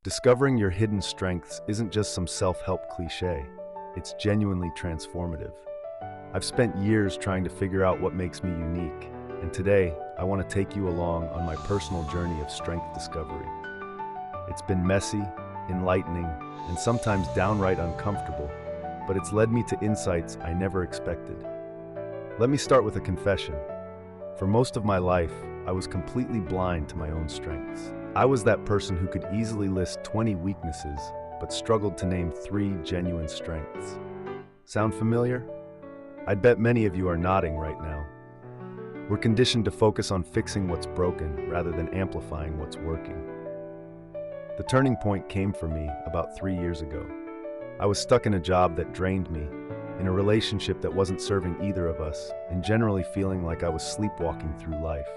Discovering your hidden strengths isn't just some self-help cliche, it's genuinely transformative. I've spent years trying to figure out what makes me unique, and today I want to take you along on my personal journey of strength discovery. It's been messy, enlightening, and sometimes downright uncomfortable, but it's led me to insights I never expected. Let me start with a confession. For most of my life, I was completely blind to my own strengths. I was that person who could easily list 20 weaknesses, but struggled to name 3 genuine strengths. Sound familiar? I'd bet many of you are nodding right now. We're conditioned to focus on fixing what's broken rather than amplifying what's working. The turning point came for me about 3 years ago. I was stuck in a job that drained me, in a relationship that wasn't serving either of us, and generally feeling like I was sleepwalking through life.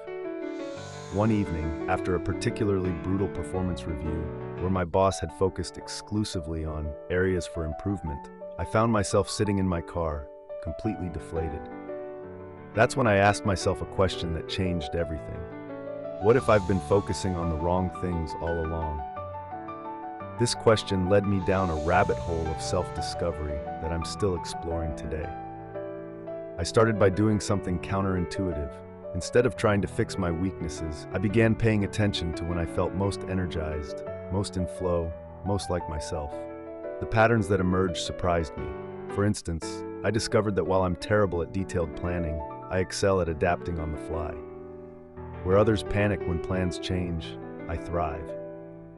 One evening, after a particularly brutal performance review, where my boss had focused exclusively on areas for improvement, I found myself sitting in my car, completely deflated. That's when I asked myself a question that changed everything. What if I've been focusing on the wrong things all along? This question led me down a rabbit hole of self-discovery that I'm still exploring today. I started by doing something counterintuitive. Instead of trying to fix my weaknesses, I began paying attention to when I felt most energized, most in flow, most like myself. The patterns that emerged surprised me. For instance, I discovered that while I'm terrible at detailed planning, I excel at adapting on the fly. Where others panic when plans change, I thrive.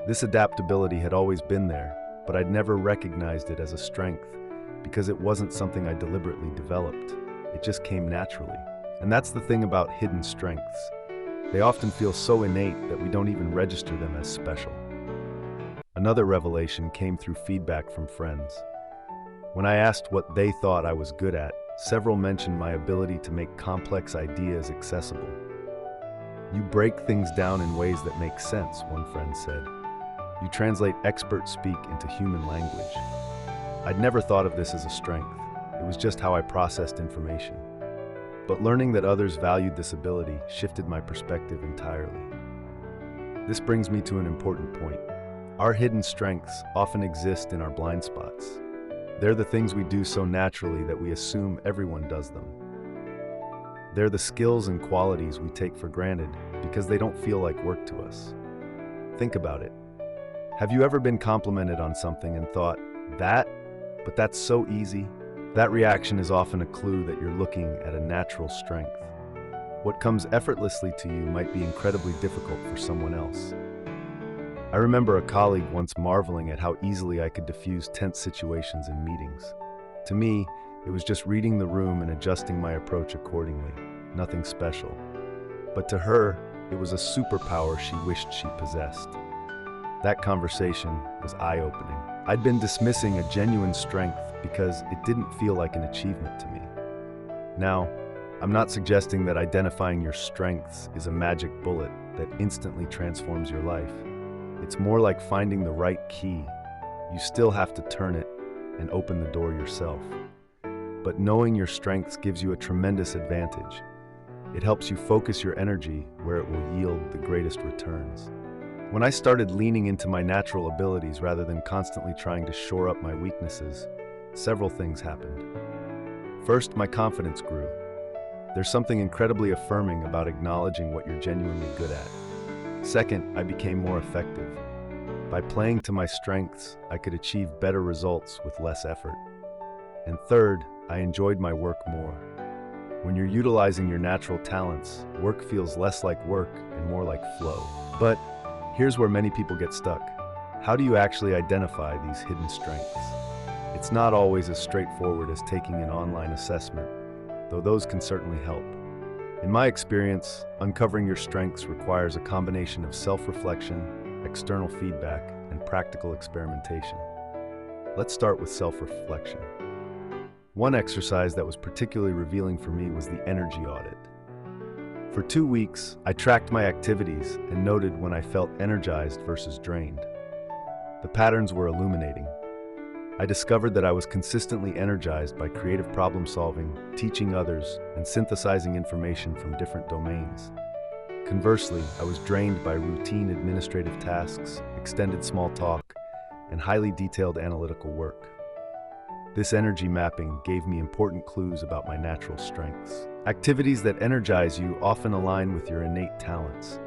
This adaptability had always been there, but I'd never recognized it as a strength because it wasn't something I deliberately developed. It just came naturally. And that's the thing about hidden strengths. They often feel so innate that we don't even register them as special. Another revelation came through feedback from friends. When I asked what they thought I was good at, several mentioned my ability to make complex ideas accessible. "You break things down in ways that make sense," one friend said. "You translate expert speak into human language." I'd never thought of this as a strength. It was just how I processed information. But learning that others valued this ability shifted my perspective entirely. This brings me to an important point. Our hidden strengths often exist in our blind spots. They're the things we do so naturally that we assume everyone does them. They're the skills and qualities we take for granted because they don't feel like work to us. Think about it. Have you ever been complimented on something and thought, but that's so easy? That reaction is often a clue that you're looking at a natural strength. What comes effortlessly to you might be incredibly difficult for someone else. I remember a colleague once marveling at how easily I could diffuse tense situations in meetings. To me, it was just reading the room and adjusting my approach accordingly, nothing special. But to her, it was a superpower she wished she possessed. That conversation was eye-opening. I'd been dismissing a genuine strength because it didn't feel like an achievement to me. Now, I'm not suggesting that identifying your strengths is a magic bullet that instantly transforms your life. It's more like finding the right key. You still have to turn it and open the door yourself. But knowing your strengths gives you a tremendous advantage. It helps you focus your energy where it will yield the greatest returns. When I started leaning into my natural abilities rather than constantly trying to shore up my weaknesses, several things happened. First, my confidence grew. There's something incredibly affirming about acknowledging what you're genuinely good at. Second, I became more effective. By playing to my strengths, I could achieve better results with less effort. And third, I enjoyed my work more. When you're utilizing your natural talents, work feels less like work and more like flow. But here's where many people get stuck. How do you actually identify these hidden strengths? It's not always as straightforward as taking an online assessment, though those can certainly help. In my experience, uncovering your strengths requires a combination of self-reflection, external feedback, and practical experimentation. Let's start with self-reflection. One exercise that was particularly revealing for me was the energy audit. For 2 weeks, I tracked my activities and noted when I felt energized versus drained. The patterns were illuminating. I discovered that I was consistently energized by creative problem solving, teaching others, and synthesizing information from different domains. Conversely, I was drained by routine administrative tasks, extended small talk, and highly detailed analytical work. This energy mapping gave me important clues about my natural strengths. Activities that energize you often align with your innate talents.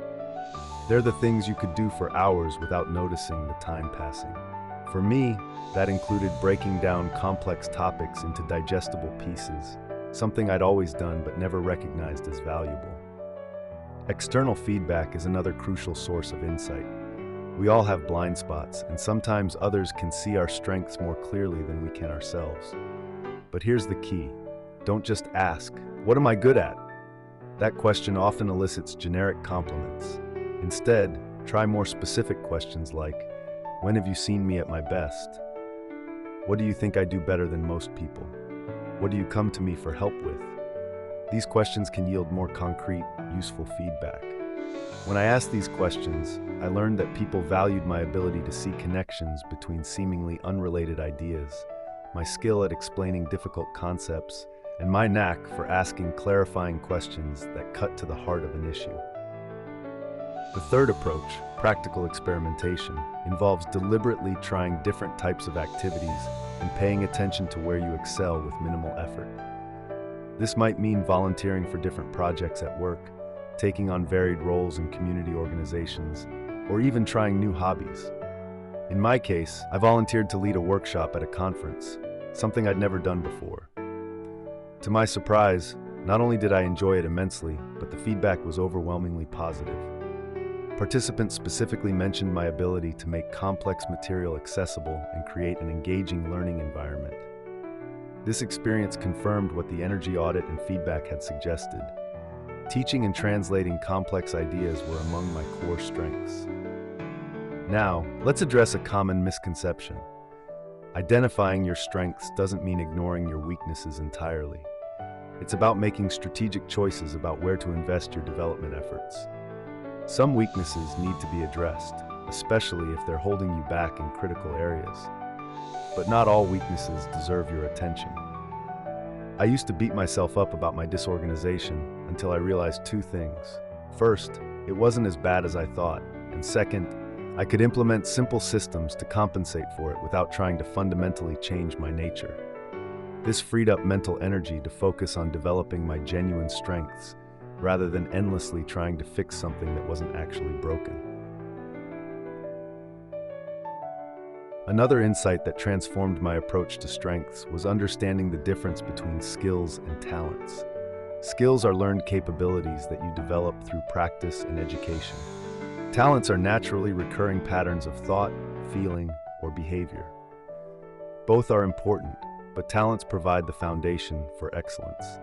They're the things you could do for hours without noticing the time passing. For me, that included breaking down complex topics into digestible pieces, something I'd always done but never recognized as valuable. External feedback is another crucial source of insight. We all have blind spots, and sometimes others can see our strengths more clearly than we can ourselves. But here's the key. Don't just ask, "What am I good at?" That question often elicits generic compliments. Instead, try more specific questions like, "When have you seen me at my best?" "What do you think I do better than most people?" "What do you come to me for help with?" These questions can yield more concrete, useful feedback. When I asked these questions, I learned that people valued my ability to see connections between seemingly unrelated ideas, my skill at explaining difficult concepts, and my knack for asking clarifying questions that cut to the heart of an issue. The third approach, practical experimentation, involves deliberately trying different types of activities and paying attention to where you excel with minimal effort. This might mean volunteering for different projects at work, taking on varied roles in community organizations, or even trying new hobbies. In my case, I volunteered to lead a workshop at a conference, something I'd never done before. To my surprise, not only did I enjoy it immensely, but the feedback was overwhelmingly positive. Participants specifically mentioned my ability to make complex material accessible and create an engaging learning environment. This experience confirmed what the energy audit and feedback had suggested. Teaching and translating complex ideas were among my core strengths. Now, let's address a common misconception. Identifying your strengths doesn't mean ignoring your weaknesses entirely. It's about making strategic choices about where to invest your development efforts. Some weaknesses need to be addressed, especially if they're holding you back in critical areas. But not all weaknesses deserve your attention. I used to beat myself up about my disorganization until I realized two things. First, it wasn't as bad as I thought, and second, I could implement simple systems to compensate for it without trying to fundamentally change my nature. This freed up mental energy to focus on developing my genuine strengths, rather than endlessly trying to fix something that wasn't actually broken. Another insight that transformed my approach to strengths was understanding the difference between skills and talents. Skills are learned capabilities that you develop through practice and education. Talents are naturally recurring patterns of thought, feeling, or behavior. Both are important, but talents provide the foundation for excellence.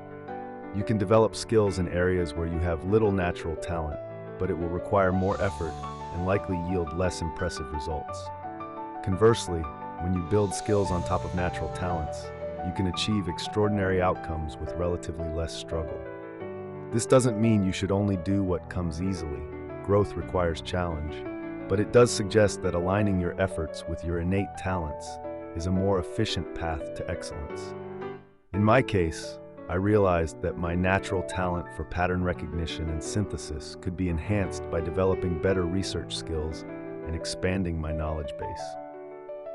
You can develop skills in areas where you have little natural talent, but it will require more effort and likely yield less impressive results. Conversely, when you build skills on top of natural talents, you can achieve extraordinary outcomes with relatively less struggle. This doesn't mean you should only do what comes easily. Growth requires challenge, but it does suggest that aligning your efforts with your innate talents is a more efficient path to excellence. In my case, I realized that my natural talent for pattern recognition and synthesis could be enhanced by developing better research skills and expanding my knowledge base.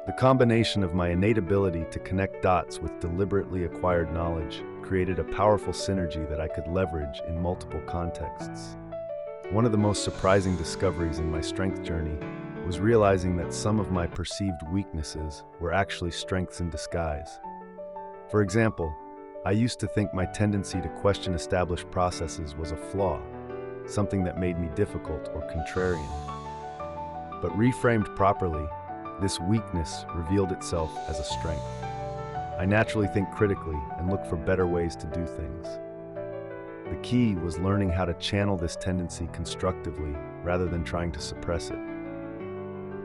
The combination of my innate ability to connect dots with deliberately acquired knowledge created a powerful synergy that I could leverage in multiple contexts. One of the most surprising discoveries in my strength journey was realizing that some of my perceived weaknesses were actually strengths in disguise. For example, I used to think my tendency to question established processes was a flaw, something that made me difficult or contrarian. But reframed properly, this weakness revealed itself as a strength. I naturally think critically and look for better ways to do things. The key was learning how to channel this tendency constructively rather than trying to suppress it.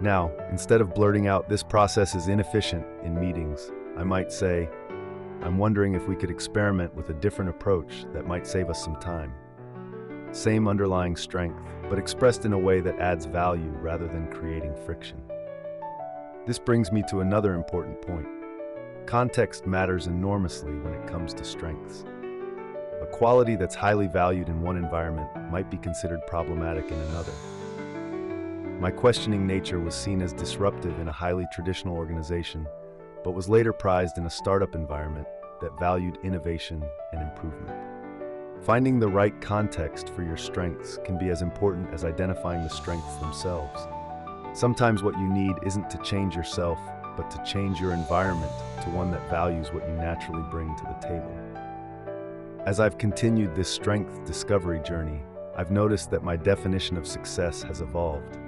Now, instead of blurting out, "This process is inefficient," in meetings, I might say, "I'm wondering if we could experiment with a different approach that might save us some time." Same underlying strength, but expressed in a way that adds value rather than creating friction. This brings me to another important point. Context matters enormously when it comes to strengths. A quality that's highly valued in one environment might be considered problematic in another. My questioning nature was seen as disruptive in a highly traditional organization, but was later prized in a startup environment that valued innovation and improvement. Finding the right context for your strengths can be as important as identifying the strengths themselves. Sometimes what you need isn't to change yourself, but to change your environment to one that values what you naturally bring to the table. As I've continued this strength discovery journey, I've noticed that my definition of success has evolved.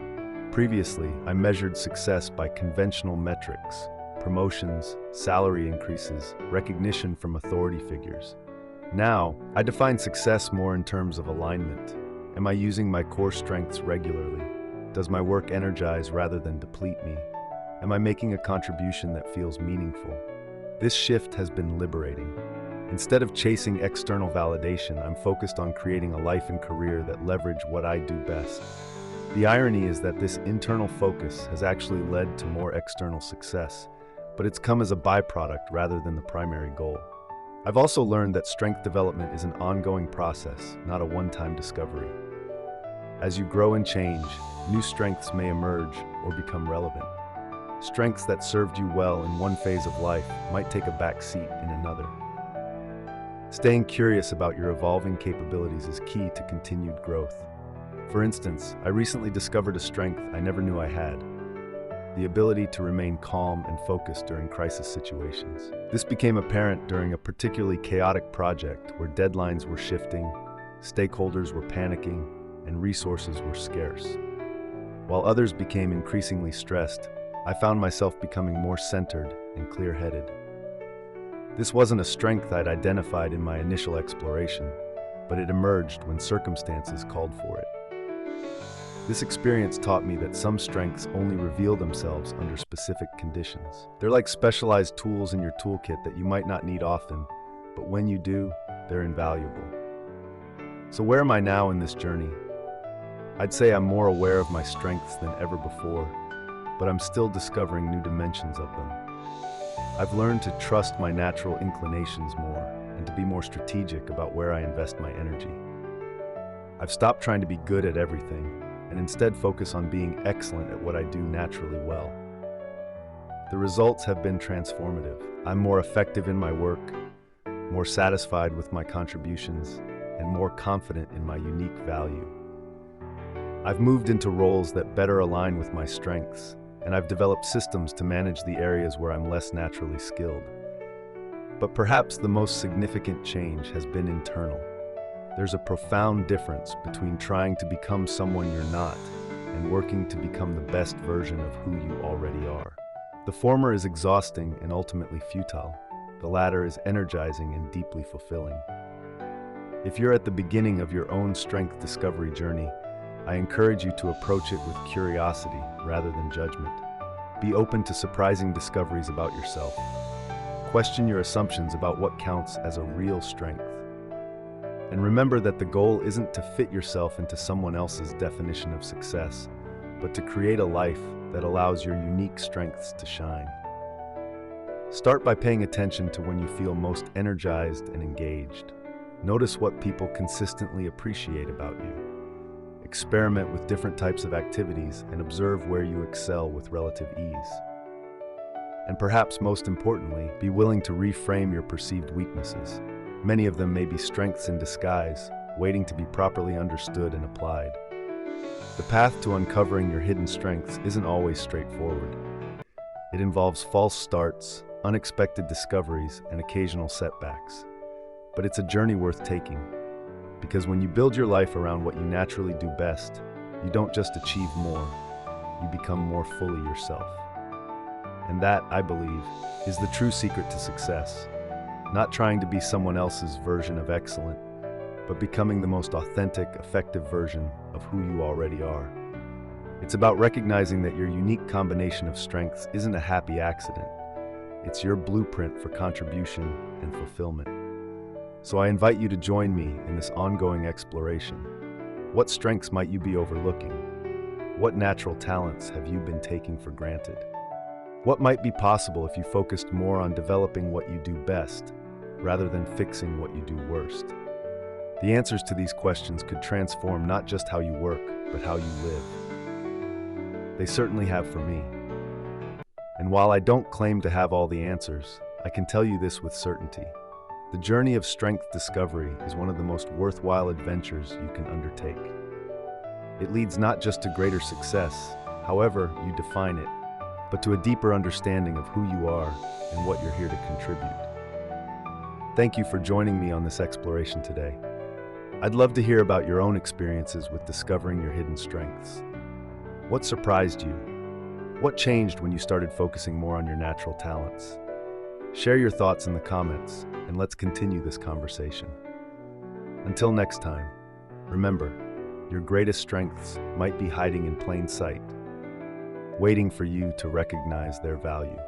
Previously, I measured success by conventional metrics: promotions, salary increases, recognition from authority figures. Now, I define success more in terms of alignment. Am I using my core strengths regularly? Does my work energize rather than deplete me? Am I making a contribution that feels meaningful? This shift has been liberating. Instead of chasing external validation, I'm focused on creating a life and career that leverage what I do best. The irony is that this internal focus has actually led to more external success, but it's come as a byproduct rather than the primary goal. I've also learned that strength development is an ongoing process, not a one-time discovery. As you grow and change, new strengths may emerge or become relevant. Strengths that served you well in one phase of life might take a back seat in another. Staying curious about your evolving capabilities is key to continued growth. For instance, I recently discovered a strength I never knew I had: the ability to remain calm and focused during crisis situations. This became apparent during a particularly chaotic project where deadlines were shifting, stakeholders were panicking, and resources were scarce. While others became increasingly stressed, I found myself becoming more centered and clear-headed. This wasn't a strength I'd identified in my initial exploration, but it emerged when circumstances called for it. This experience taught me that some strengths only reveal themselves under specific conditions. They're like specialized tools in your toolkit that you might not need often, but when you do, they're invaluable. So where am I now in this journey? I'd say I'm more aware of my strengths than ever before, but I'm still discovering new dimensions of them. I've learned to trust my natural inclinations more and to be more strategic about where I invest my energy. I've stopped trying to be good at everything and instead focus on being excellent at what I do naturally well. The results have been transformative. I'm more effective in my work, more satisfied with my contributions, and more confident in my unique value. I've moved into roles that better align with my strengths, and I've developed systems to manage the areas where I'm less naturally skilled. But perhaps the most significant change has been internal. There's a profound difference between trying to become someone you're not and working to become the best version of who you already are. The former is exhausting and ultimately futile. The latter is energizing and deeply fulfilling. If you're at the beginning of your own strength discovery journey, I encourage you to approach it with curiosity rather than judgment. Be open to surprising discoveries about yourself. Question your assumptions about what counts as a real strength. And remember that the goal isn't to fit yourself into someone else's definition of success, but to create a life that allows your unique strengths to shine. Start by paying attention to when you feel most energized and engaged. Notice what people consistently appreciate about you. Experiment with different types of activities and observe where you excel with relative ease. And perhaps most importantly, be willing to reframe your perceived weaknesses. Many of them may be strengths in disguise, waiting to be properly understood and applied. The path to uncovering your hidden strengths isn't always straightforward. It involves false starts, unexpected discoveries, and occasional setbacks. But it's a journey worth taking, because when you build your life around what you naturally do best, you don't just achieve more, you become more fully yourself. And that, I believe, is the true secret to success. Not trying to be someone else's version of excellent, but becoming the most authentic, effective version of who you already are. It's about recognizing that your unique combination of strengths isn't a happy accident. It's your blueprint for contribution and fulfillment. So I invite you to join me in this ongoing exploration. What strengths might you be overlooking? What natural talents have you been taking for granted? What might be possible if you focused more on developing what you do best, rather than fixing what you do worst? The answers to these questions could transform not just how you work, but how you live. They certainly have for me. And while I don't claim to have all the answers, I can tell you this with certainty. The journey of strength discovery is one of the most worthwhile adventures you can undertake. It leads not just to greater success, however you define it, but to a deeper understanding of who you are and what you're here to contribute. Thank you for joining me on this exploration today. I'd love to hear about your own experiences with discovering your hidden strengths. What surprised you? What changed when you started focusing more on your natural talents? Share your thoughts in the comments, and let's continue this conversation. Until next time, remember, your greatest strengths might be hiding in plain sight, waiting for you to recognize their value.